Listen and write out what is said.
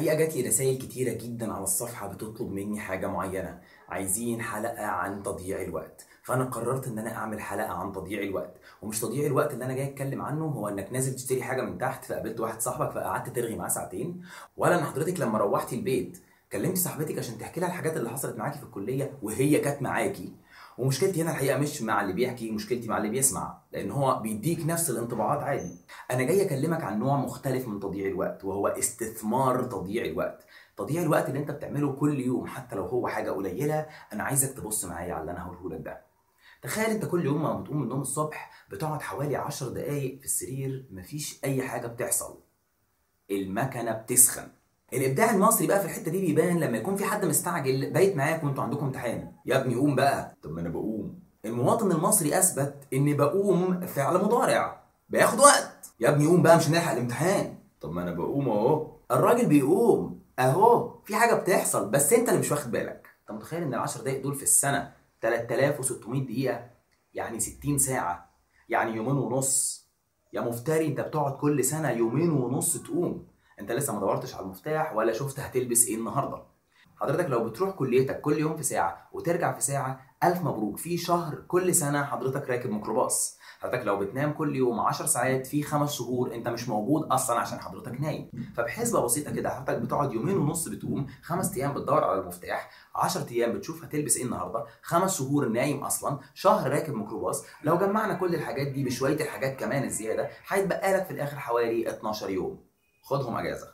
الحقيقة جات لي رسايل كتيرة جدا على الصفحة بتطلب مني حاجة معينة، عايزين حلقة عن تضييع الوقت. فأنا قررت إن أنا أعمل حلقة عن تضييع الوقت، ومش تضييع الوقت اللي أنا جاي أتكلم عنه هو إنك نازل تشتري حاجة من تحت فقابلت واحد صاحبك فقعدت ترغي معاه ساعتين، ولا إن حضرتك لما روحتي البيت كلمتي صاحبتك عشان تحكي لها الحاجات اللي حصلت معاكي في الكلية وهي كانت معاكي. ومشكلتي هنا الحقيقة مش مع اللي بيحكي، مشكلتي مع اللي بيسمع، لأن هو بيديك نفس الانطباعات عادي. انا جاي اكلمك عن نوع مختلف من تضييع الوقت، وهو استثمار تضييع الوقت. تضييع الوقت اللي انت بتعمله كل يوم حتى لو هو حاجه قليله. انا عايزك تبص معايا على اللي انا هقوله لك ده. تخيل انت كل يوم ما بتقوم من النوم الصبح بتقعد حوالي 10 دقايق في السرير، مفيش اي حاجه بتحصل، المكنه بتسخن. الابداع المصري بقى في الحته دي بيبان لما يكون في حد مستعجل بايت معاك وانتوا عندكم امتحان، يا ابني قوم بقى. طب ما انا بقوم. المواطن المصري اثبت ان بقوم فعل مضارع بياخد وقت، يا ابني قوم بقى مش هنلحق الامتحان. طب ما انا بقوم اهو. الراجل بيقوم اهو، في حاجه بتحصل بس انت اللي مش واخد بالك. انت متخيل ان ال10 دقايق دول في السنه 3600 دقيقه؟ يعني 60 ساعه، يعني يومين ونص. يا مفتري، انت بتقعد كل سنه يومين ونص تقوم. انت لسه ما دورتش على المفتاح ولا شفت هتلبس ايه النهارده. حضرتك لو بتروح كليتك كل يوم في ساعه وترجع في ساعه، الف مبروك، في شهر كل سنه حضرتك راكب ميكروباص. حضرتك لو بتنام كل يوم 10 ساعات، في 5 شهور انت مش موجود اصلا عشان حضرتك نايم. فبحسبه بسيطه كده حضرتك بتقعد يومين ونص بتقوم، 5 ايام بتدور على المفتاح، 10 ايام بتشوف هتلبس ايه النهارده، 5 شهور نايم اصلا، شهر راكب ميكروباص. لو جمعنا كل الحاجات دي بشويه الحاجات كمان الزياده، هيتبقى لك في الاخر حوالي 12 يوم. خدهم اجازه.